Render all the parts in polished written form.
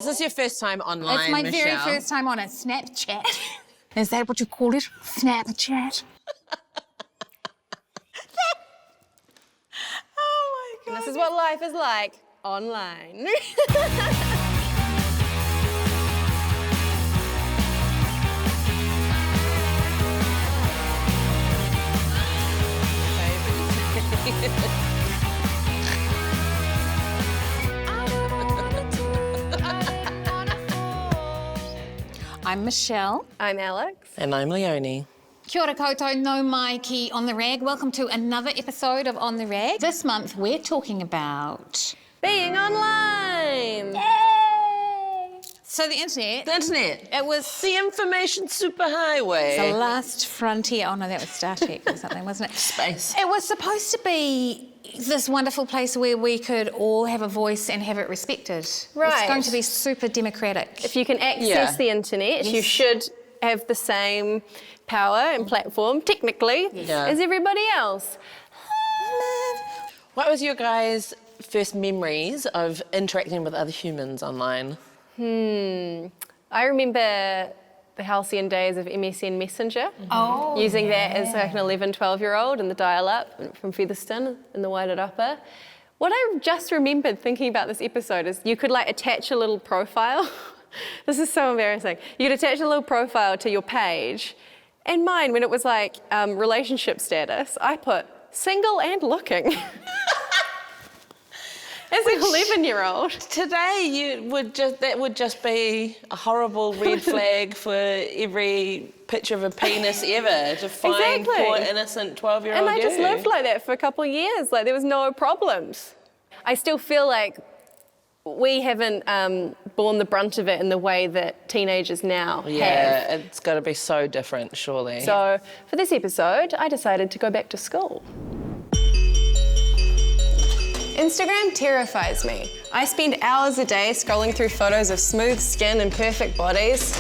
Is this your first time online, It's my Michelle? very first time on a Snapchat. Is that what you call it? Snapchat? Oh my God. This is what life is like online. I'm Michelle. I'm Alex. And I'm Leonie. Kia ora koutou, no mai ki On The Rag. Welcome to another episode of On The Rag. This month we're talking about... Being online. Yay! So the internet... The internet. It was The information superhighway. the last frontier. Oh no, that was Star Trek or something, wasn't it? Space. It was supposed to be this wonderful place where we could all have a voice and have it respected. Right. It's going to be super democratic. If you can access the internet, you should have the same power and platform, technically, as everybody else. What was your guys' first memories of interacting with other humans online? I remember the halcyon days of MSN Messenger. Oh, using that as like an 11, 12-year-old and the dial-up from Featherston in the Wairarapa. What I just remembered thinking about this episode is you could like attach a little profile. This is so embarrassing. You could attach a little profile to your page. And mine, when it was like relationship status, I put single and looking. As an 11-year-old. Today, that would just be a horrible red flag for every picture of a penis ever to find poor innocent 12-year-old And I just lived like that for a couple of years. Like there was no problems. I still feel like we haven't borne the brunt of it in the way that teenagers now have. Yeah, it's got to be so different, surely. So for this episode, I decided to go back to school. Instagram terrifies me. I spend hours a day scrolling through photos of smooth skin and perfect bodies.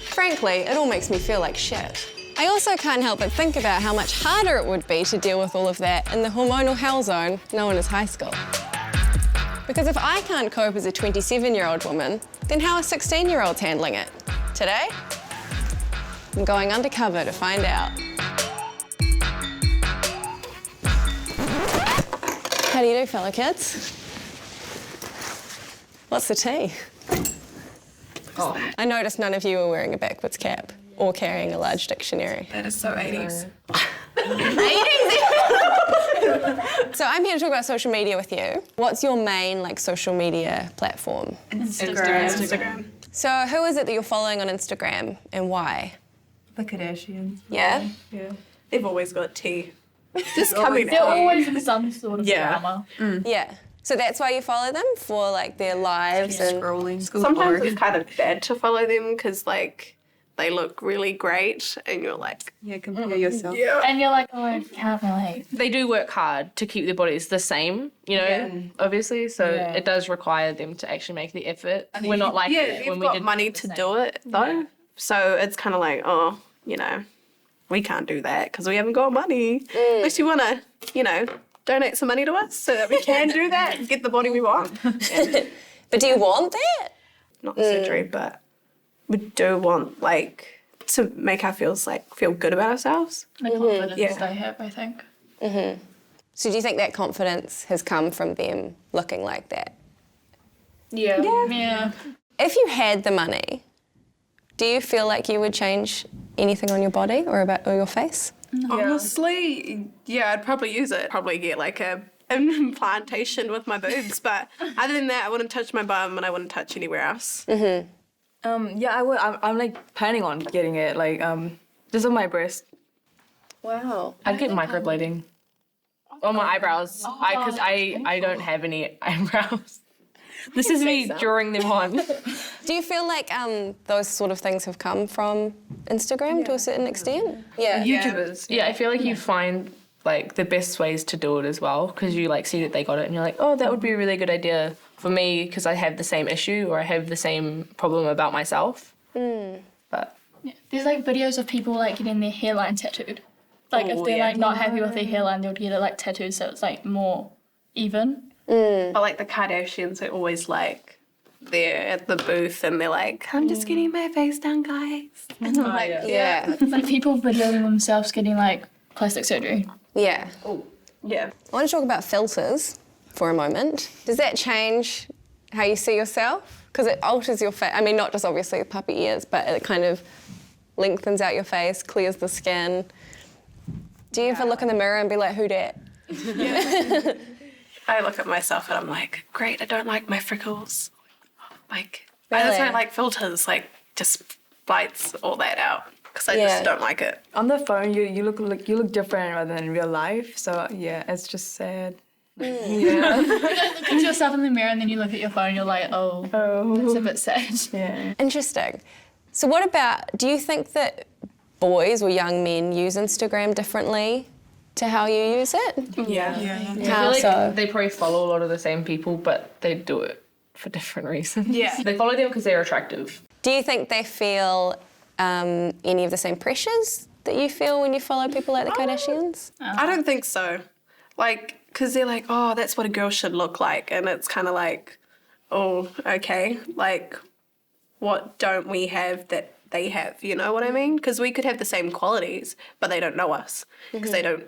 Frankly, it all makes me feel like shit. I also can't help but think about how much harder it would be to deal with all of that in the hormonal hell zone known as high school. Because if I can't cope as a 27-year-old woman, then how are 16-year-olds handling it? Today, I'm going undercover to find out. How do you do, fellow kids? What's the tea? Oh. I noticed none of you were wearing a backwards cap or carrying a large dictionary. That is so 80s. So I'm here to talk about social media with you. What's your main social media platform? Instagram. So who is it that you're following on Instagram and why? The Kardashians. Yeah? Yeah. They've always got tea. Just coming They're out. always in some sort of drama. Yeah. So that's why you follow them, for their lives and Scrolling. Sometimes it's kind of bad to follow them because they look really great and you're like, Yeah, compare yourself. And you're like, oh, I can't relate. They do work hard to keep their bodies the same, obviously. So it does require them to actually make the effort. We're not like yeah, when you've we got did money to do it though. So it's kind of like, oh, we can't do that because we haven't got money. Unless you want to, donate some money to us so that we can do that and get the body we want. Yeah. But do you want that? Not surgery, but we do want to make our feel good about ourselves. The confidence Yeah. they have, I think. So do you think that confidence has come from them looking like that? Yeah. If you had the money, do you feel like you would change anything on your body or your face? Honestly, yeah, I'd probably use it. Probably get an implantation with my boobs, but other than that, I wouldn't touch my bum and I wouldn't touch anywhere else. Yeah, I would. I'm planning on getting it, just on my breast. Wow. I'd get microblading on my eyebrows because I don't have any eyebrows. This is me drawing them on. Do you feel like those sort of things have come from Instagram to a certain extent? Yeah. YouTubers. Yeah, I feel like you find the best ways to do it as well because you see that they got it and you're like, oh, that would be a really good idea for me because I have the same issue or I have the same problem about myself. But Yeah. There's videos of people getting their hairline tattooed. If they're not happy with their hairline, they'll get it tattooed so it's more even. But the Kardashians are always there at the booth and they're like, I'm just getting my face done, guys. And I'm like, Yeah. Like people videoing themselves getting like plastic surgery. Yeah. yeah. I want to talk about filters for a moment. Does that change how you see yourself? Because it alters your face. I mean, not just obviously the puppy ears, but it kind of lengthens out your face, clears the skin. Do you ever look in the mirror and be like, who dat? I look at myself and I'm like, great, I don't like my freckles. Like, Really? I just don't like filters, like, just bites all that out because I just don't like it. On the phone, you look different rather than in real life. So yeah, it's just sad. Yeah. Look at yourself in the mirror and then you look at your phone and you're like, oh. That's a bit sad. Yeah. Interesting. So what about, do you think that boys or young men use Instagram differently to how you use it? Yeah. I How feel like so? they probably follow a lot of the same people, but they do it for different reasons. Yeah. They follow them because they're attractive. Do you think they feel any of the same pressures that you feel when you follow people like the Kardashians? I don't think so. Like, because they're like, oh, that's what a girl should look like. And it's kind of like, oh, okay. Like, what don't we have that they have? You know what I mean? Because we could have the same qualities, but they don't know us. Because they don't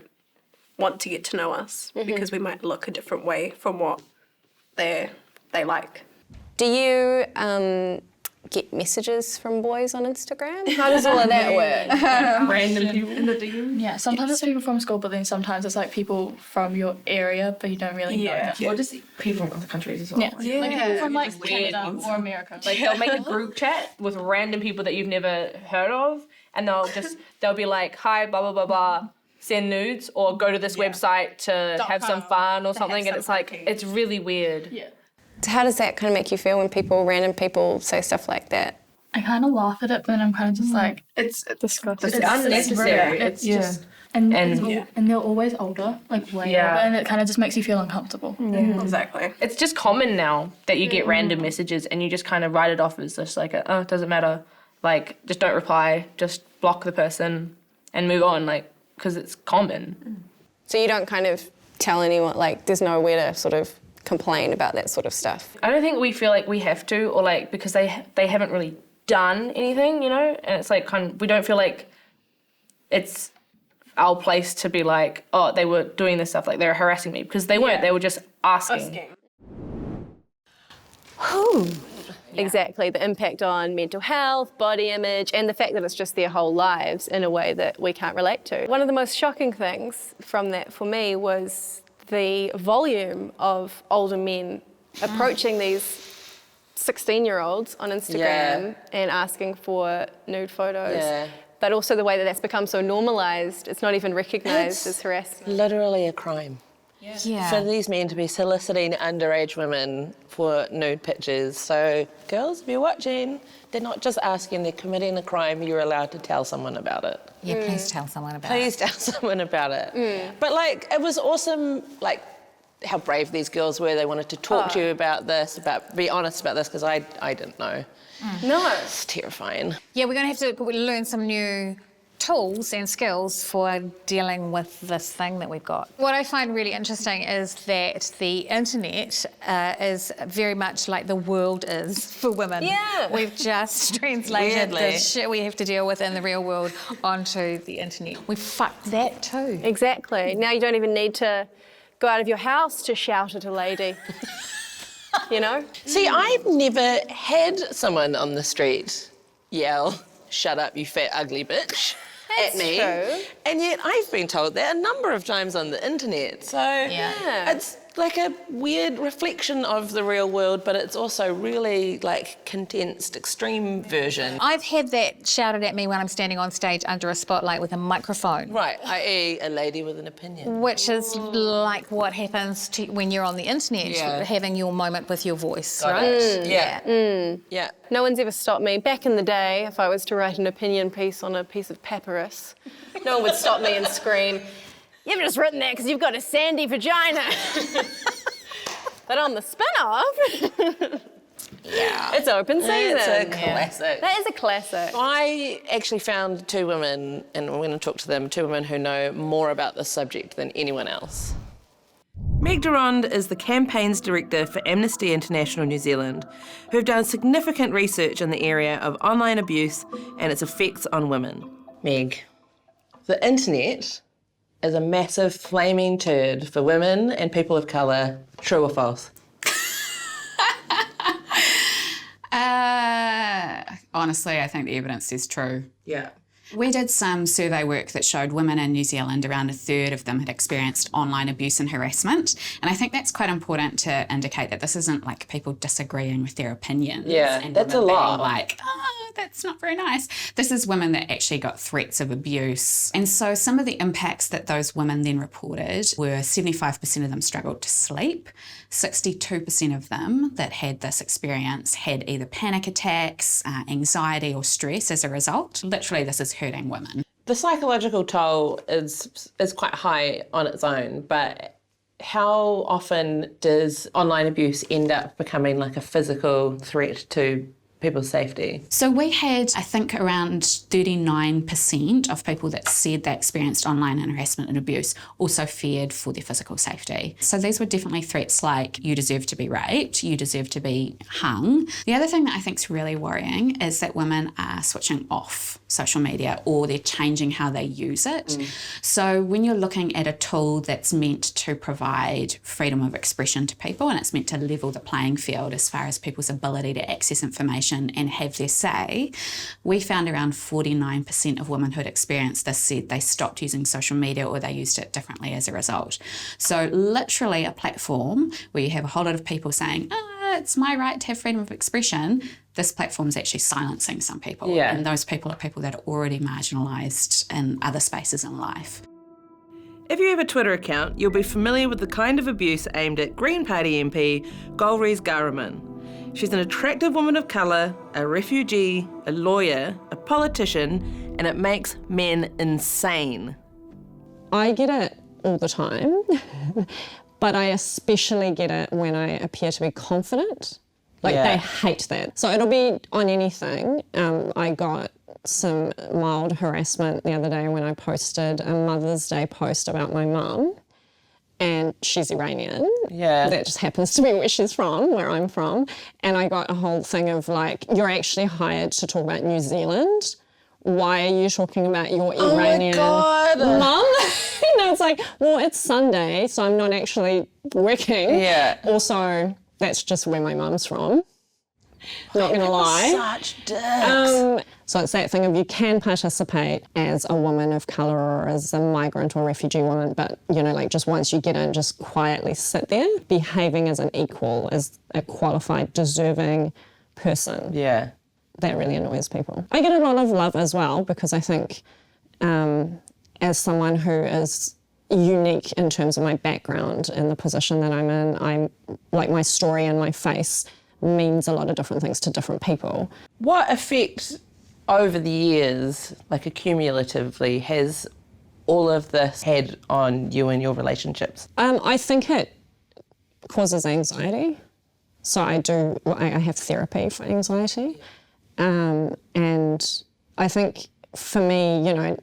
want to get to know us. Because we might look a different way from what they like. Do you get messages from boys on Instagram? How does all of that work? Random people in the DM. Yeah, sometimes it's people from school, but then sometimes it's like people from your area, but you don't really know them. Or just people from other countries as well. Yeah. Like people from like Canada or America. Like they'll make a group chat with random people that you've never heard of, and they'll be like, hi, blah blah blah blah, send nudes or go to this website to have some fun or something, and it's like it's really weird. Yeah. So how does that kind of make you feel when random people say stuff like that? I kind of laugh at it, but then I'm kind of just like, It's Disgusting. It's unnecessary. It's just and they're always older, like way older, and it kind of just makes you feel uncomfortable. exactly. it's just common now that you get random messages and you just kind of write it off as just like oh, it doesn't matter, like just don't reply, just block the person and move on, like because it's common. So you don't kind of tell anyone, like there's nowhere to sort of complain about that sort of stuff? I don't think we feel like we have to, or like because they haven't really done anything, you know, and it's like we don't feel like it's our place to be like, oh, they were doing this stuff, like they were harassing me, because they weren't, they were just asking. Exactly, the impact on mental health, body image, and the fact that it's just their whole lives in a way that we can't relate to. One of the most shocking things from that for me was the volume of older men approaching these 16-year-olds on Instagram and asking for nude photos. Yeah. But also the way that that's become so normalised, it's not even recognised as harassment. Literally a crime. Yeah. For these men to be soliciting underage women for nude pictures. So, girls, if you're watching, they're not just asking, they're committing a crime. You're allowed to tell someone about it. Yeah, please tell someone about it. Please tell someone about it. But, like, it was awesome, like, how brave these girls were. They wanted to talk to you about this, be honest about this, because I didn't know. No. It's terrifying. Yeah, we're going to have to learn some new tools and skills for dealing with this thing that we've got. What I find really interesting is that the internet is very much like the world is for women. Yeah. We've just translated the Weirdly. shit we have to deal with in the real world onto the internet. We fucked that too. Exactly. Now you don't even need to go out of your house to shout at a lady. You know? See, I've never had someone on the street yell, "Shut up, you fat, ugly bitch," at me. true. And yet I've been told that a number of times on the internet. So it's like a weird reflection of the real world, but it's also really like condensed, extreme version. I've had that shouted at me when I'm standing on stage under a spotlight with a microphone. Right, i.e. a lady with an opinion. Which is like what happens to when you're on the internet, having your moment with your voice, Got right? it. Yeah. No one's ever stopped me. Back in the day, if I was to write an opinion piece on a piece of papyrus, no one would stop me and scream, "You've just written that because you've got a sandy vagina." But on the Spinoff, it's open season. It's a classic. That is a classic. I actually found two women, and I'm going to talk to them, two women who know more about this subject than anyone else. Meg Durand is the campaigns director for Amnesty International New Zealand, who have done significant research in the area of online abuse and its effects on women. Meg, the internet is a massive flaming turd for women and people of colour. True or false? Honestly, I think the evidence is true. Yeah. We did some survey work that showed women in New Zealand, around a third of them had experienced online abuse and harassment. And I think that's quite important to indicate that this isn't like people disagreeing with their opinions. Yeah, and that's a lot. Like, oh, that's not very nice. This is women that actually got threats of abuse. And so some of the impacts that those women then reported were 75% of them struggled to sleep. 62% of them that had this experience had either panic attacks, anxiety or stress as a result. Literally, this is hurting women. The psychological toll is quite high on its own, but how often does online abuse end up becoming like a physical threat to people's safety? So we had, I think, around 39% of people that said they experienced online harassment and abuse also feared for their physical safety. So these were definitely threats like, you deserve to be raped, you deserve to be hung. The other thing that I think is really worrying is that women are switching off social media, or they're changing how they use it. So when you're looking at a tool that's meant to provide freedom of expression to people, and it's meant to level the playing field as far as people's ability to access information and have their say, we found around 49% of women who'd experienced this said they stopped using social media or they used it differently as a result. So literally a platform where you have a whole lot of people saying, it's my right to have freedom of expression, this platform's actually silencing some people. Yeah. And those people are people that are already marginalised in other spaces in life. If you have a Twitter account, you'll be familiar with the kind of abuse aimed at Green Party MP Golriz Ghahraman. She's an attractive woman of colour, a refugee, a lawyer, a politician, and it makes men insane. I get it all the time, but I especially get it when I appear to be confident. They hate that. So it'll be on anything. I got some mild harassment the other day when I posted a Mother's Day post about my mum, and she's Iranian. Yeah. That just happens to be where she's from, where I'm from. And I got a whole thing of like, you're actually hired to talk about New Zealand. Why are you talking about your Iranian mum? And it's like, well, it's Sunday, so I'm not actually working. Yeah. Also, that's just where my mum's from. Not gonna lie. Such dicks. So it's that thing of you can participate as a woman of colour or as a migrant or refugee woman, but, you know, like just once you get in, just quietly sit there, behaving as an equal, as a qualified, deserving person. Yeah. That really annoys people. I get a lot of love as well because I think as someone who is unique in terms of my background and the position that I'm in, I'm like my story and my face means a lot of different things to different people. What effect over the years, like accumulatively, has all of this had on you and your relationships? I think it causes anxiety. So I have therapy for anxiety. And I think for me, you know,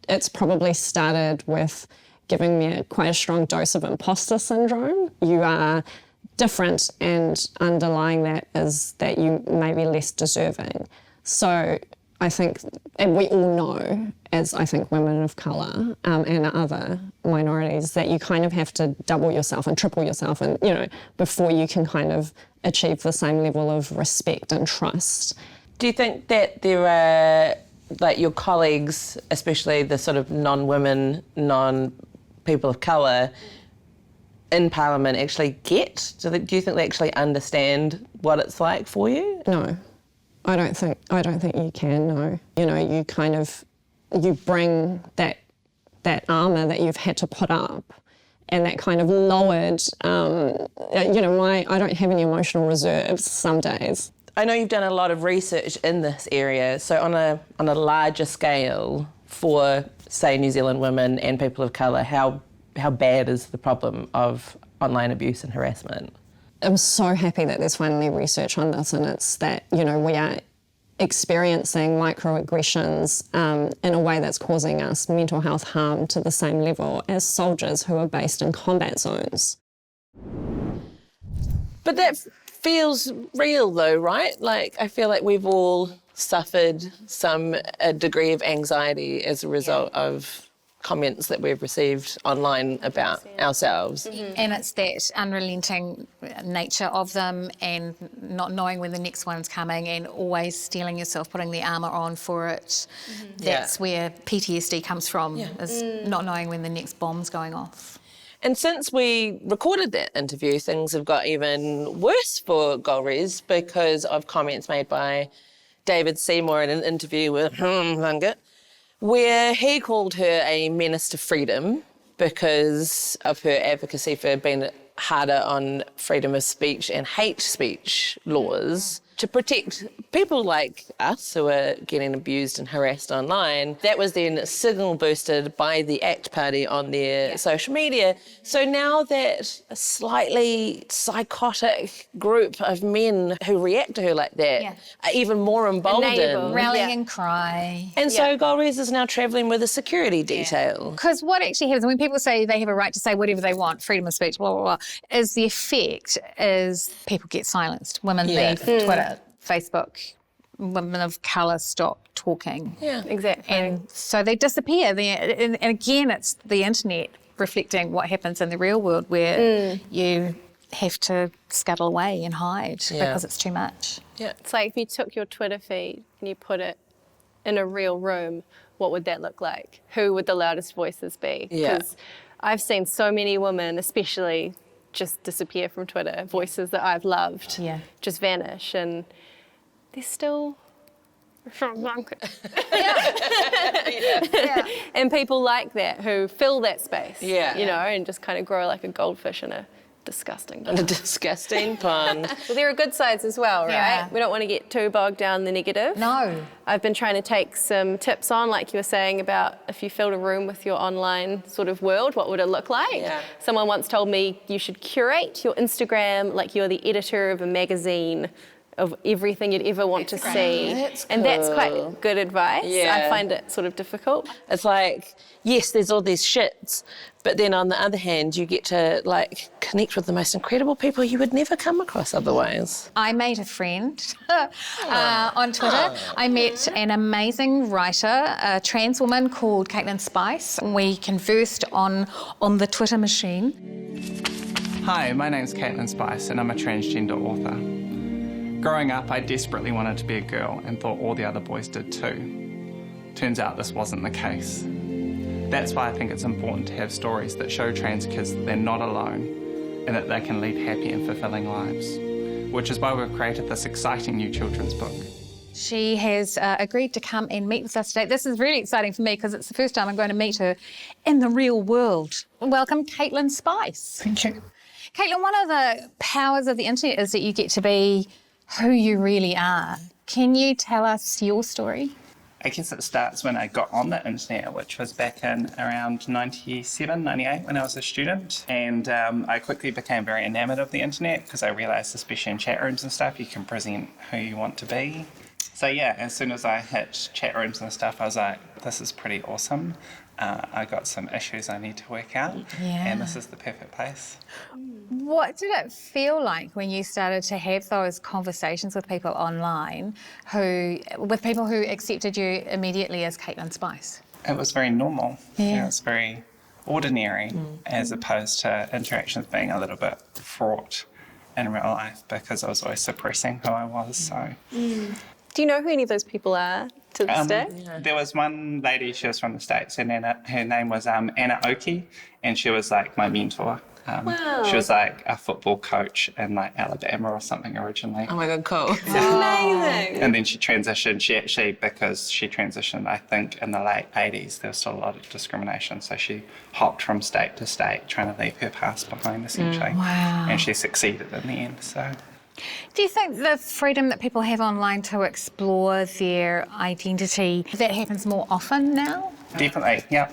it's probably started with giving me quite a strong dose of imposter syndrome. You are different, and underlying that is that you may be less deserving. So I think, and we all know, as I think women of colour and other minorities, that you kind of have to double yourself and triple yourself, and you know, before you can kind of achieve the same level of respect and trust. Do you think that there are, like your colleagues, especially the sort of non-women, non-people of colour in Parliament actually get? Do you think they actually understand what it's like for you? No, I don't think you can, no. You know, you bring that armour that you've had to put up and that kind of lowered, you know, I don't have any emotional reserves some days. I know you've done a lot of research in this area, so on a larger scale for, say, New Zealand women and people of colour, how bad is the problem of online abuse and harassment? I'm so happy that there's finally research on this, and it's that, you know, we are experiencing microaggressions in a way that's causing us mental health harm to the same level as soldiers who are based in combat zones. But that feels real though, right? Like, I feel like we've all suffered a degree of anxiety as a result of comments that we've received online about ourselves. And it's that unrelenting nature of them and not knowing when the next one's coming and always steeling yourself, putting the armour on for it. That's where PTSD comes from, is not knowing when the next bomb's going off. And since we recorded that interview, things have got even worse for Golriz because of comments made by David Seymour in an interview with Lunget, where he called her a menace to freedom because of her advocacy for being harder on freedom of speech and hate speech laws to protect people like us who are getting abused and harassed online. That was then signal boosted by the ACT Party on their social media. So now that a slightly psychotic group of men who react to her like that are even more emboldened. Rallying and cry. And so Golriz is now travelling with a security detail. Because what actually happens when people say they have a right to say whatever they want, freedom of speech, blah, blah, blah, is the effect is people get silenced. Women leave Twitter, Facebook, women of colour stop talking. Yeah, exactly. And so they disappear. And again, it's the internet reflecting what happens in the real world where you have to scuttle away and hide because it's too much. Yeah. It's like if you took your Twitter feed and you put it in a real room, what would that look like? Who would the loudest voices be? Because I've seen so many women, especially, just disappear from Twitter. Voices that I've loved just vanish, and they're still... And people like that who fill that space, you know, and just kind of grow like a goldfish in a disgusting pond. A disgusting pond. Well, there are good sides as well, right? Yeah. We don't want to get too bogged down in the negative. No. I've been trying to take some tips on, like you were saying, about if you filled a room with your online sort of world, what would it look like? Yeah. Someone once told me you should curate your Instagram like you're the editor of a magazine of everything you'd ever want to see. That's and that's cool. quite good advice. Yeah. I find it sort of difficult. It's like, yes, there's all these shits, but then on the other hand, you get to like connect with the most incredible people you would never come across otherwise. I made a friend on Twitter. I met an amazing writer, a trans woman called Caitlin Spice. We conversed on the Twitter machine. Hi, my name's Caitlin Spice and I'm a transgender author. Growing up, I desperately wanted to be a girl and thought all the other boys did too. Turns out this wasn't the case. That's why I think it's important to have stories that show trans kids that they're not alone and that they can lead happy and fulfilling lives, which is why we've created this exciting new children's book. She has agreed to come and meet with us today. This is really exciting for me because it's the first time I'm going to meet her in the real world. Welcome, Caitlin Spice. Thank you. Caitlin, one of the powers of the internet is that you get to be who you really are. Can you tell us your story? I guess it starts when I got on the internet, which was back in around 97, 98 when I was a student. And I quickly became very enamoured of the internet because I realised, especially in chat rooms and stuff, you can present who you want to be. So yeah, as soon as I hit chat rooms and stuff, I was like, this is pretty awesome. I got some issues I need to work out, and this is the perfect place. What did it feel like when you started to have those conversations with people online, with people who accepted you immediately as Caitlin Spice? It was very normal. Yeah. It was very ordinary, as opposed to interactions being a little bit fraught in real life because I was always suppressing who I was. So. Do you know who any of those people are to this day? There was one lady, she was from the States, and her name was Anna Oki, and she was like my mentor. Wow. She was like a football coach in like Alabama or something originally. Oh my God, cool. Amazing. And then she transitioned, because she transitioned, I think, in the late 80s, there was still a lot of discrimination. So she hopped from state to state, trying to leave her past behind, essentially. Wow. And she succeeded in the end, so. Do you think the freedom that people have online to explore their identity, that happens more often now? Definitely, yeah.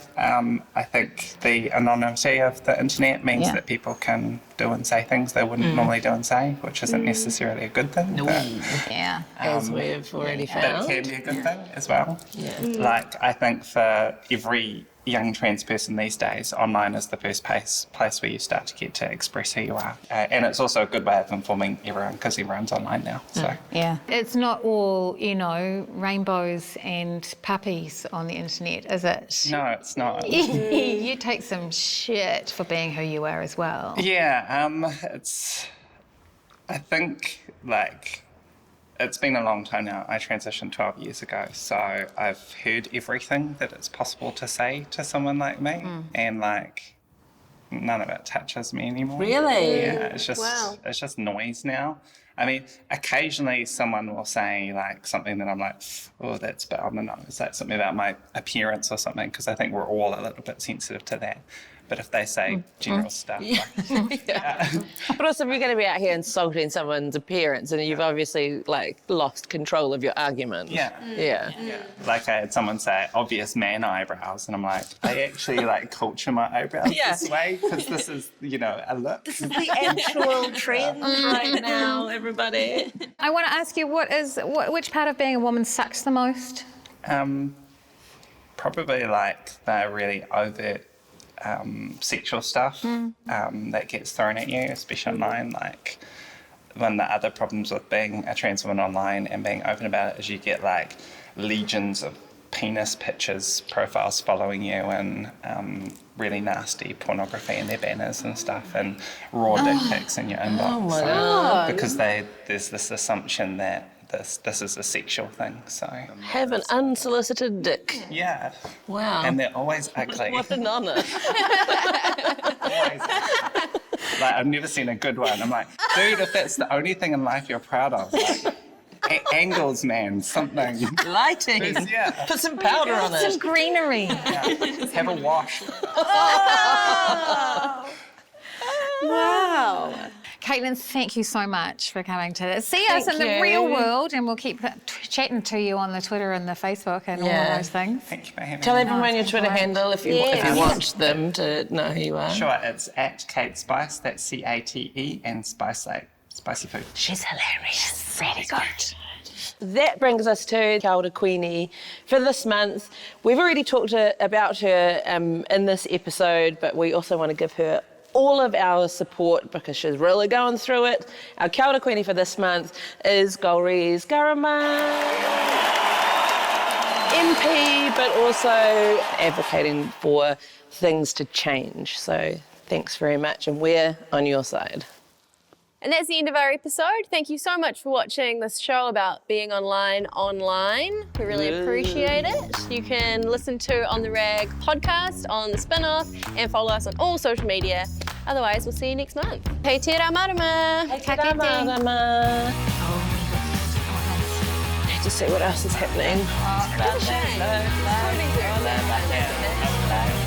I think the anonymity of the internet means that people can do and say things they wouldn't normally do and say, which isn't necessarily a good thing. No. Yeah. As we've already found. That can be a good thing as well. Yeah. Like, I think for every young trans person these days, online is the first place where you start to get to express who you are. And it's also a good way of informing everyone because everyone's online now. So yeah. It's not all, rainbows and puppies on the internet, is it? No, it's not. You take some shit for being who you are as well. Yeah, I think, it's been a long time now. I transitioned 12 years ago, so I've heard everything that it's possible to say to someone like me, and none of it touches me anymore. Really? Yeah, it's just noise now. I mean, occasionally someone will say something that I'm like, oh, that's a bit on the nose. That's something about my appearance or something, because I think we're all a little bit sensitive to that. But if they say general stuff. But also, if you're going to be out here insulting someone's appearance, and you've obviously lost control of your argument. Yeah. Like I had someone say obvious man eyebrows, and I'm like, I actually culture my eyebrows this way because this is, a look. This is the actual trend right now, everybody. I want to ask you, which part of being a woman sucks the most? Probably the really overt sexual stuff that gets thrown at you, especially online. One of the other problems with being a trans woman online and being open about it is you get legions of penis pictures, profiles following you, and really nasty pornography in their banners and stuff, and raw dick pics in your inbox. Oh my God. Because there's this assumption that this is a sexual thing, so... Have an unsolicited dick. Yeah. Wow. And they're always ugly. What an honour. I've never seen a good one. I'm like, dude, if that's the only thing in life you're proud of, angles, man, something. Lighting. Yeah. Put some powder on it. Some greenery. Yeah. Have a wash. Wow. Caitlin, thank you so much for coming to see us in the real world, and we'll keep chatting to you on the Twitter and the Facebook and all of those things. Thank you for having me. Tell everyone your Twitter handle if you want them to know who you are. Sure, it's @KateSpice, that's C-A-T-E, and Spice spicy food. She's hilarious. Really good. That brings us to Kia ora Queenie for this month. We've already talked about her in this episode, but we also want to give her all of our support because she's really going through it. Our Kia ora Queenie for this month is Gauri's Garama, MP, but also advocating for things to change. So thanks very much, and we're on your side. And that's the end of our episode. Thank you so much for watching this show about being online. We really appreciate it. You can listen to On The Rag podcast on the Spinoff and follow us on all social media. Otherwise, we'll see you next month. Hei te rā marama. Hei te rā marama. I have to see what else is happening. It's a shame.